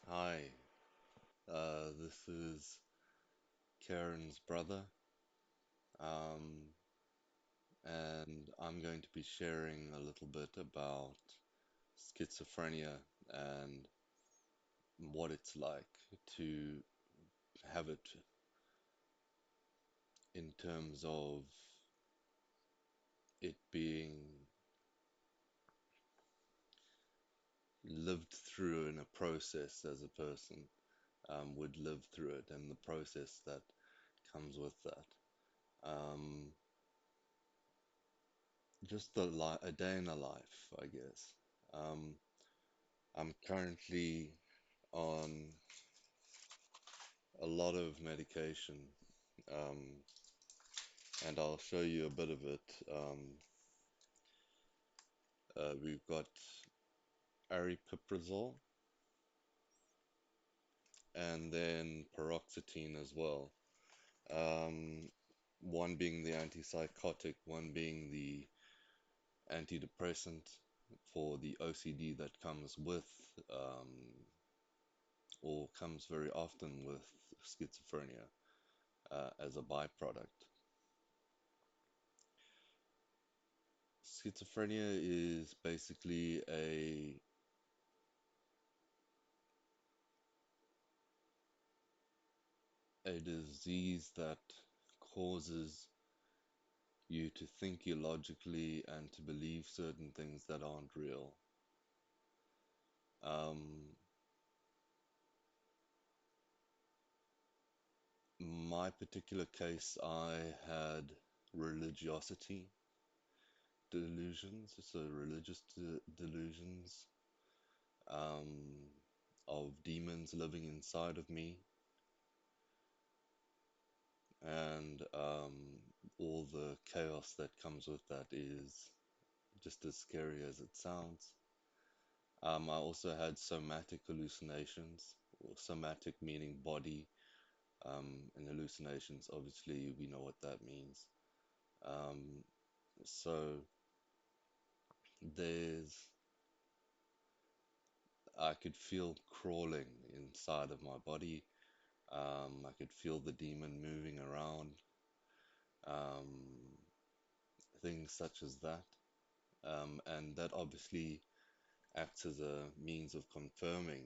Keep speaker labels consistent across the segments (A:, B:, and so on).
A: Hi, this is Karen's brother, um, and I'm going to be sharing a little bit about schizophrenia and what it's like to have it in terms of it being lived through in a process as a person would live through it and the process that comes with that. Um, just a day in a life, I guess. Um, I'm currently on a lot of medication, um, and I'll show you a bit of it. We've got aripiprazole and then paroxetine as well. Um, one being the antipsychotic, one being the antidepressant for the OCD that comes with, um, or comes very often with schizophrenia as a byproduct. Schizophrenia is basically a disease that causes you to think illogically and to believe certain things that aren't real. Um, my particular case, I had religiosity delusions, so religious delusions, um, of demons living inside of me, and all the chaos that comes with that is just as scary as it sounds. I also had somatic hallucinations, or somatic meaning body, and hallucinations, obviously, we know what that means. Um, so there's, I could feel crawling inside of my body. I could feel the demon moving around, um, things such as that. And that obviously acts as a means of confirming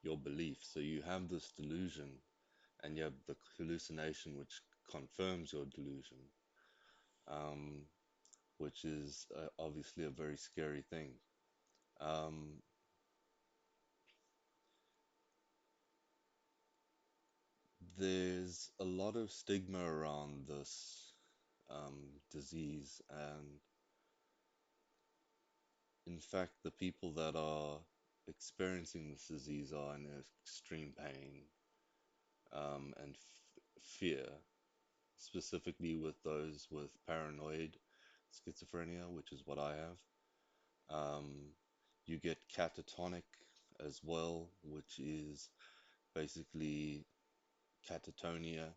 A: your belief. So you have this delusion and you have the hallucination which confirms your delusion, um, which is obviously a very scary thing. Um, there's a lot of stigma around this disease, and in fact, the people that are experiencing this disease are in extreme pain and fear, specifically with those with paranoid schizophrenia, which is what I have. Um, you get catatonic as well, which is basically catatonia.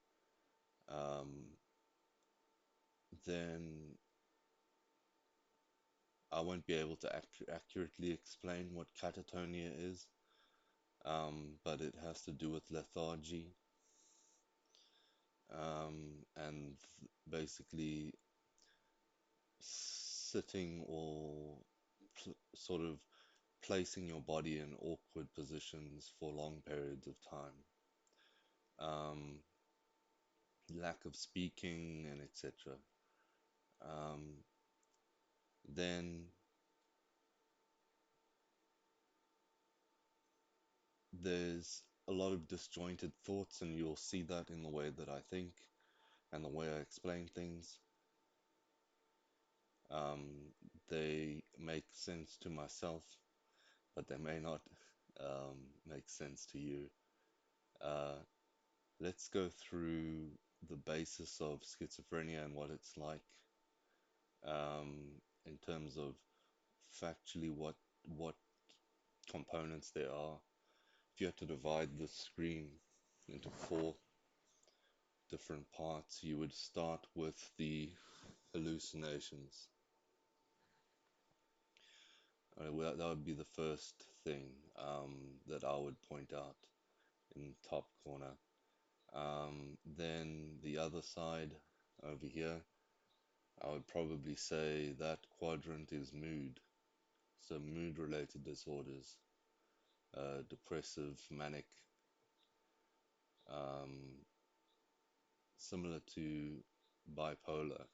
A: Um, then I won't be able to accurately explain what catatonia is, but it has to do with lethargy, and basically sitting or sort of placing your body in awkward positions for long periods of time, lack of speaking, and etc. Um, then there's a lot of disjointed thoughts, and you'll see that in the way that I think and the way I explain things. Um, they make sense to myself, but they may not make sense to you. Uh, let's go through the basis of schizophrenia and what it's like, in terms of factually what components there are. If you had to divide the screen into four different parts, you would start with the hallucinations. Well, that would be the first thing that I would point out in top corner. Then the other side over here, I would probably say that quadrant is mood. So mood related disorders, depressive, manic, um, similar to bipolar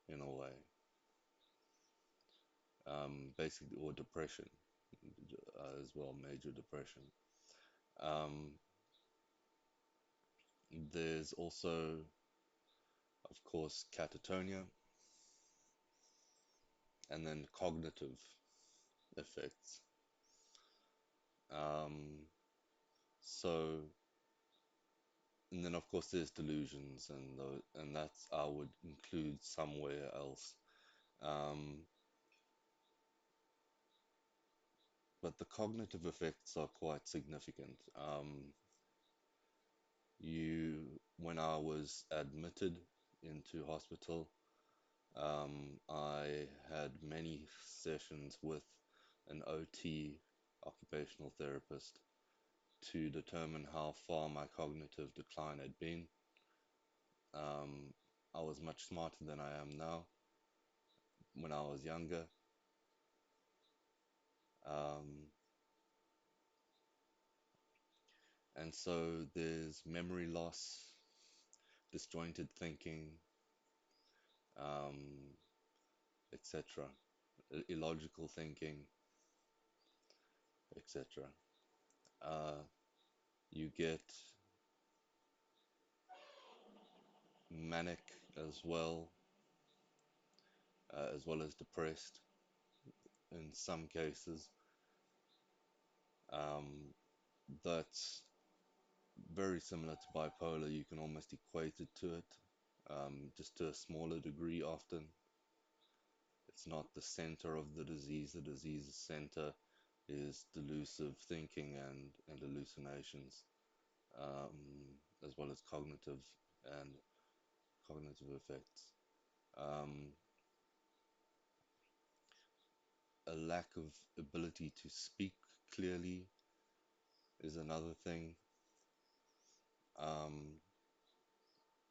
A: in a way, basically, or depression as well, major depression. Um, there's also, of course, catatonia, and then cognitive effects. Um, so, and then of course there's delusions, and that's I would include somewhere else. Um, but the cognitive effects are quite significant. When I was admitted into hospital, I had many sessions with an OT, occupational therapist, to determine how far my cognitive decline had been. Um, I was much smarter than I am now when I was younger. Um, and so there's memory loss, disjointed thinking, um, etc., illogical thinking, etc. Uh, you get manic as well as depressed in some cases. Um, that's very similar to bipolar. You can almost equate it to it, just to a smaller degree often. It's not the center of the disease. The disease center is delusive thinking and hallucinations, as well as and cognitive effects. Um, a lack of ability to speak clearly is another thing. Um,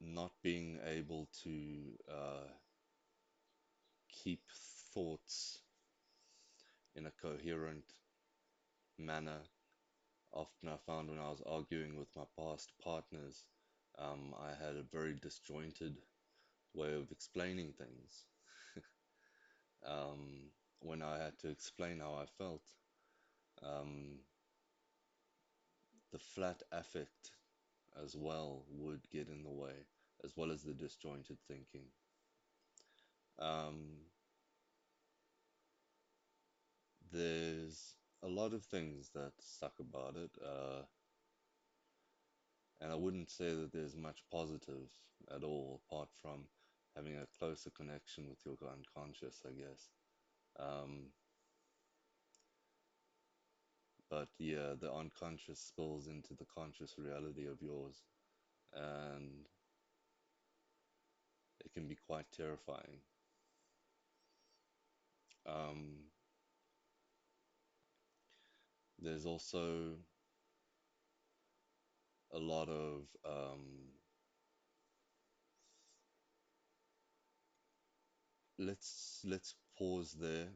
A: not being able to keep thoughts in a coherent manner. Often I found when I was arguing with my past partners, I had a very disjointed way of explaining things. When I had to explain how I felt, um, the flat affect as well would get in the way, as well as the disjointed thinking. Um, there's a lot of things that suck about it, and I wouldn't say that there's much positive at all, apart from having a closer connection with your unconscious, I guess. Um, but yeah, the unconscious spills into the conscious reality of yours, and it can be quite terrifying. Um, there's also a lot of let's pause there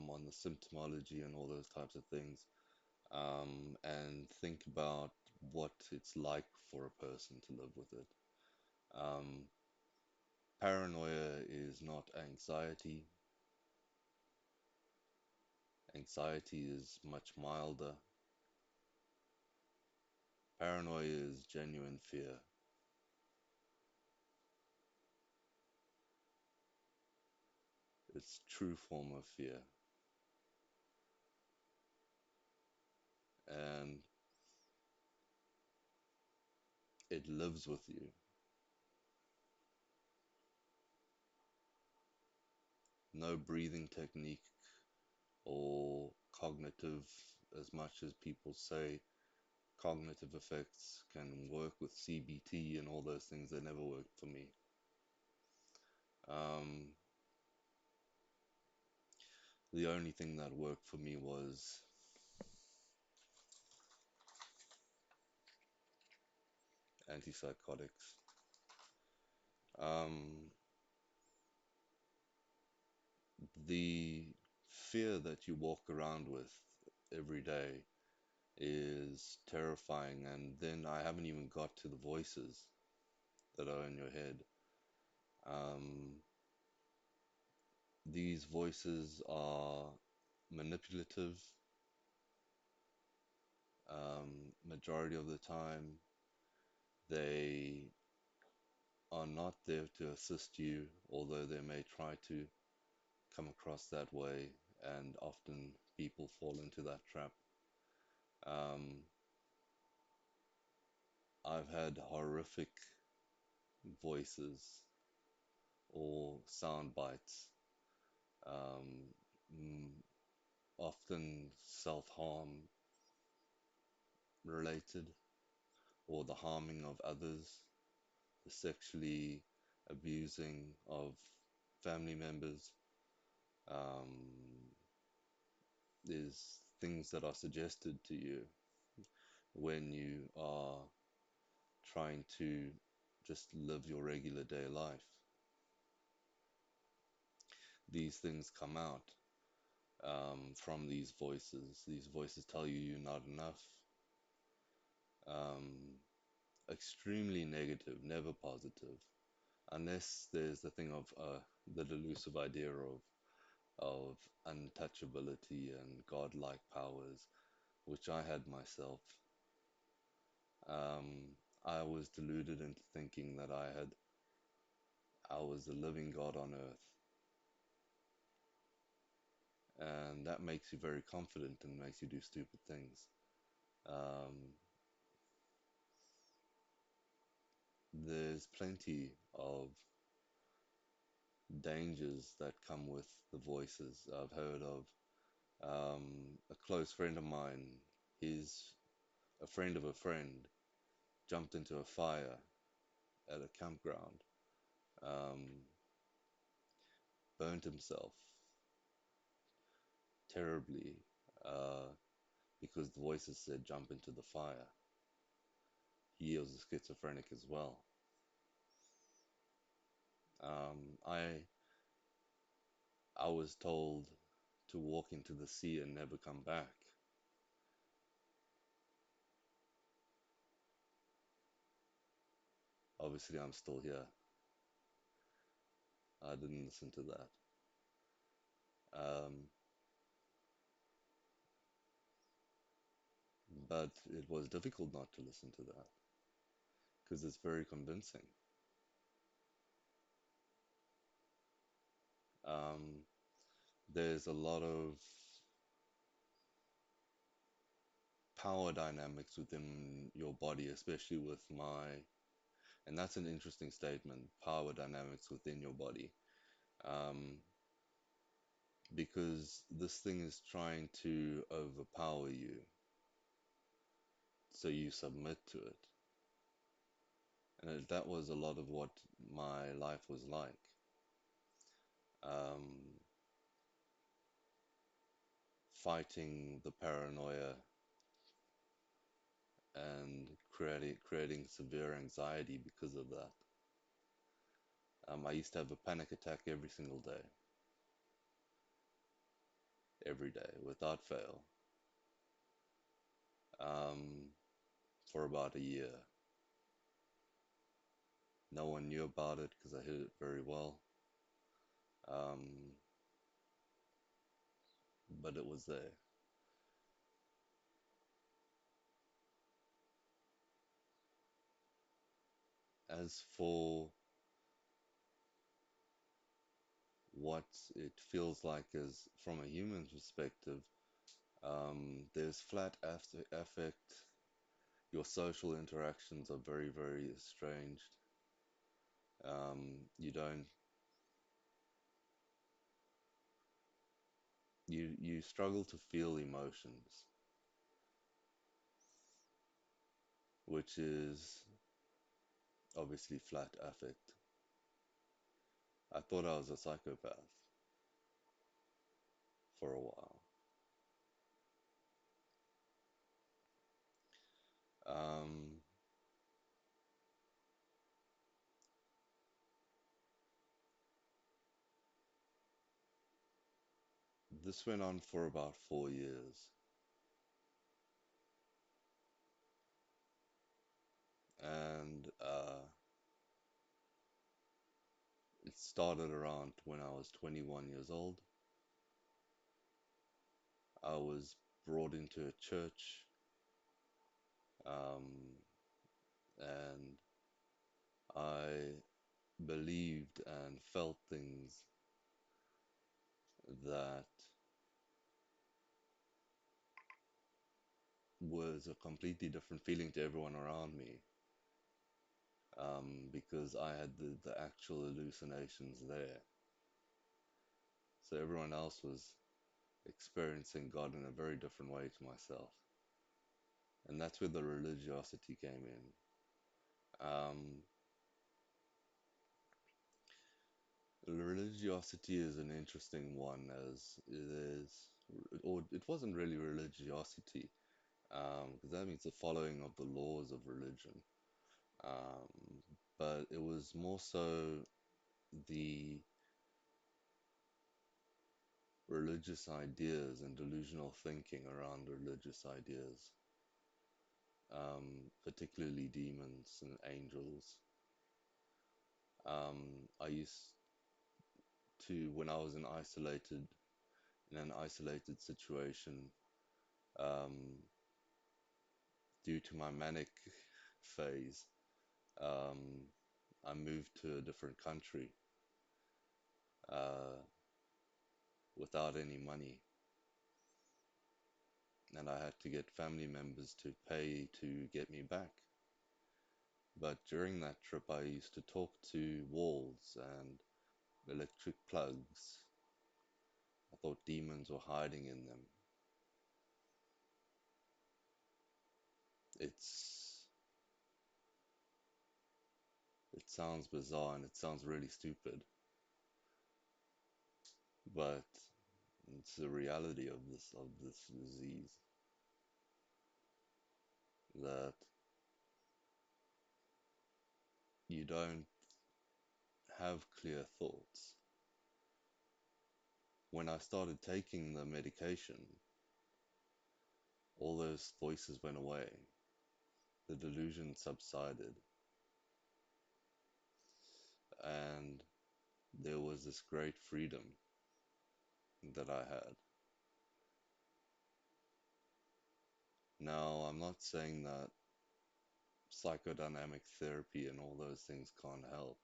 A: on the symptomology and all those types of things, and think about what it's like for a person to live with it. Um, Paranoia is not anxiety. Anxiety is much milder. Paranoia is genuine fear. It's true form of fear, and it lives with you. No breathing technique or cognitive, as much as people say cognitive effects can work with CBT and all those things, they never worked for me. Um, The only thing that worked for me was antipsychotics. Um, the fear that you walk around with every day is terrifying, and then I haven't even got to the voices that are in your head. Um, these voices are manipulative, majority of the time. They are not there to assist you, although they may try to come across that way, and often people fall into that trap. Um, I've had horrific voices or sound bites, um, mm, often self-harm related, or the harming of others, the sexually abusing of family members, um, is things that are suggested to you when you are trying to just live your regular day life. These things come out from these voices. These voices tell you you're not enough. Um, extremely negative, never positive, unless there's the thing of the delusive idea of untouchability and godlike powers, which I had myself. I was deluded into thinking that I was the living God on earth, and that makes you very confident and makes you do stupid things. Um, there's plenty of dangers that come with the voices. I've heard of a close friend of mine, he's a friend of a friend, jumped into a fire at a campground, um, burnt himself terribly uh, because the voices said jump into the fire. He was a schizophrenic as well. I was told to walk into the sea and never come back. Obviously, I'm still here. I didn't listen to that. Um, but it was difficult not to listen to that because it's very convincing. Um, there's a lot of power dynamics within your body, especially with and that's an interesting statement, power dynamics within your body. Um, because this thing is trying to overpower you, so you submit to it. And that was a lot of what my life was like. Um, fighting the paranoia and creating severe anxiety because of that. I used to have a panic attack every day, without fail, um, for about a year. No one knew about it because I hid it very well, um, but it was there. As for what it feels like is from a human perspective, there's flat affect. Your social interactions are very, very estranged. You don't you struggle to feel emotions, which is obviously flat affect. I thought I was a psychopath for a while. Um, this went on for about 4 years, and it started around when I was 21 years old. I was brought into a church, um, and I believed and felt things that was a completely different feeling to everyone around me, because I had the actual hallucinations there. So everyone else was experiencing God in a very different way to myself. And that's where the religiosity came in. Um, Religiosity is an interesting one, as it is, or it wasn't really religiosity, because that means the following of the laws of religion. Um, but it was more so the religious ideas and delusional thinking around religious ideas, particularly demons and angels. I used to, when I was in an isolated situation, um, due to my manic phase, um, I moved to a different country uh, without any money, and I had to get family members to pay to get me back. But during that trip, I used to talk to walls and electric plugs. I thought demons were hiding in them. It's it sounds bizarre and it sounds really stupid, but it's the reality of this disease, that you don't have clear thoughts. When I started taking the medication, all those voices went away. The delusion subsided, and there was this great freedom that I had. Now, I'm not saying that psychodynamic therapy and all those things can't help,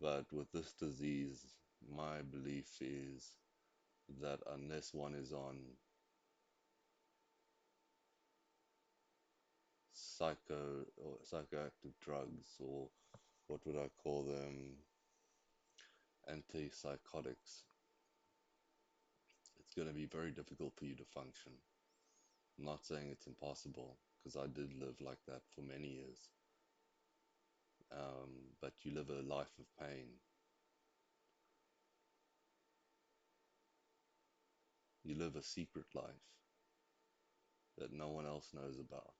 A: but with this disease, my belief is that unless one is on psychoactive drugs, or what would I call them, antipsychotics, it's going to be very difficult for you to function. I'm not saying it's impossible, because I did live like that for many years. But you live a life of pain. You live a secret life that no one else knows about.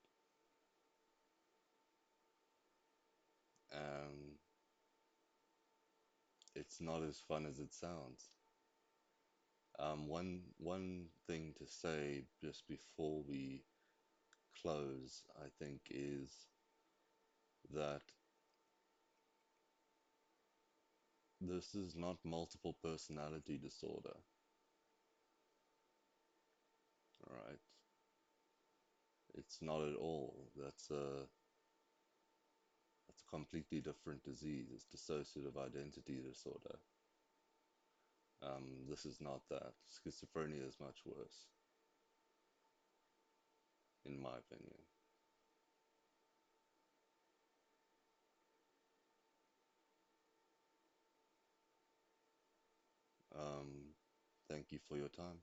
A: And it's not as fun as it sounds. One thing to say just before we close, I think, is that this is not multiple personality disorder, all right? It's not at all. That's a completely different disease. It's dissociative identity disorder. This is not that. Schizophrenia is much worse, in my opinion. Um, Thank you for your time.